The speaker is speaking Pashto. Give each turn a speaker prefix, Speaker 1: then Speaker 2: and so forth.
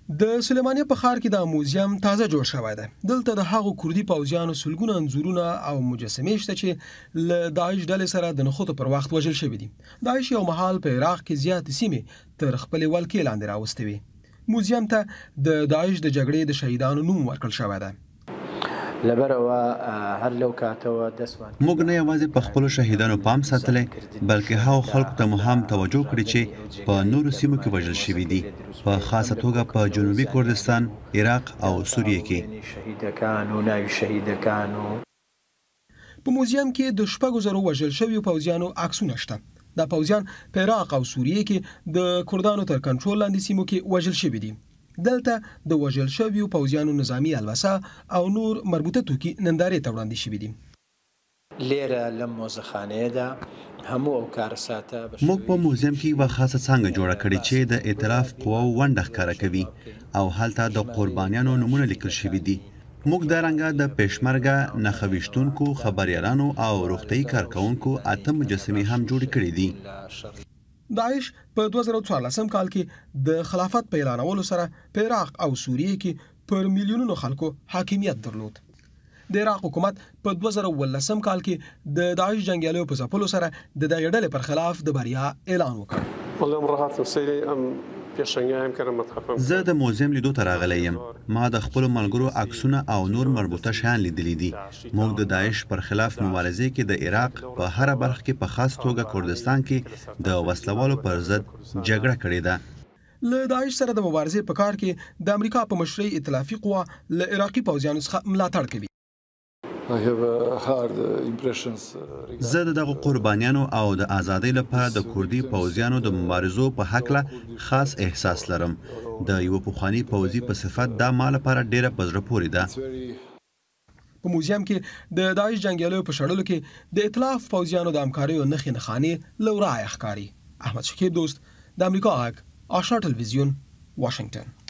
Speaker 1: د سلیمانیه په ښار کې د موزیم تازه جوړ شوی دی. دلته د هغو کردي پوځیانو سلگونو انځورونه او مجسمې شته چې له داعش ډلې سره د نښتو پر وخت وژل شوي دي. داعش یو مهال په عراق کې زیاتې سیمې تر خپلې ولکې لاندې راوستې وې. موزیم ته د داعش د جګړې د شهیدانو نوم ورکړل شوی دی.
Speaker 2: موږ نه یوازې په خپلو شهیدانو پام ساتلی بلکې هغو خلکو ته مو هم توجه کړې چې په نورو سیمو کې وژل شوي دي، په خاصه توګه په جنوبي کردستان، عراق او سوریه کې.
Speaker 1: په موزیم کې د 6,000 وژل شویو پوځیانو عکسونه شته. دا پوځیان په عراق او سوریه کې د کردانو تر کنټرول لاندې سیمو کې وژل شوي دي. دلته د وژل شویو پوځیانو نظامی الوسه او نور مربوطه توکي نندارې ته وړاندې شوي دي.
Speaker 2: موږ په موزیم کې یوه خاصه څانګه جوړه کړې چې د ائتلاف قواو ونډه ښکاره کوي او هلته د قربانیانو نومونه لیکل شوي دي. موږ دا رنګه د پېشمرګه نښه ویشتونکو، خبریالانو او روغتیايي کارکوونکو 8 مجسمې هم جوړې کړې دي.
Speaker 1: داعش په 2014 کال کې د خلافت په اعلانولو سره په عراق او سوریه کې پر میلیونونو خلکو حاکمیت درلود. د عراق حکومت په 2018 کال کې د داعش جنگیالیو په ځپلو سره د دغې ډلې پر خلاف د بریا اعلان وکړ.
Speaker 2: زه د موزیم لیدو ته راغلی یم. ما د خپلو ملګرو عکسونه او نور مربوطه شیان لیدلی دي. موږ د داعش پر خلاف مبارزې کې د عراق په هره برخه کې په خاص توګه کردستان کې د وسلوالو پر ضد جګړه کړې ده.
Speaker 1: له داعش سره د مبارزې په کار کې د امریکا په مشرۍ ائتلافي قوه له عراقي پوځیانو څخه ملاتړ کوي.
Speaker 2: زه د دغو قربانیانو او د ازادۍ لپاره د کردي پوځیانو د مبارزو په هکله خاص احساس لرم. د یو پخواني پوځي په صفت دا ما لپاره ډیره په زړه پورې ده.
Speaker 1: په موزیم کې د داعش جنگیالیو په شړلو کې د ائتلاف پوځیانو د همکاریو نښې نښانې له ورایه ښکاري. احمد شکیب دوست، د امریکا غږ، آشنا تلویزیون، واشنگټن.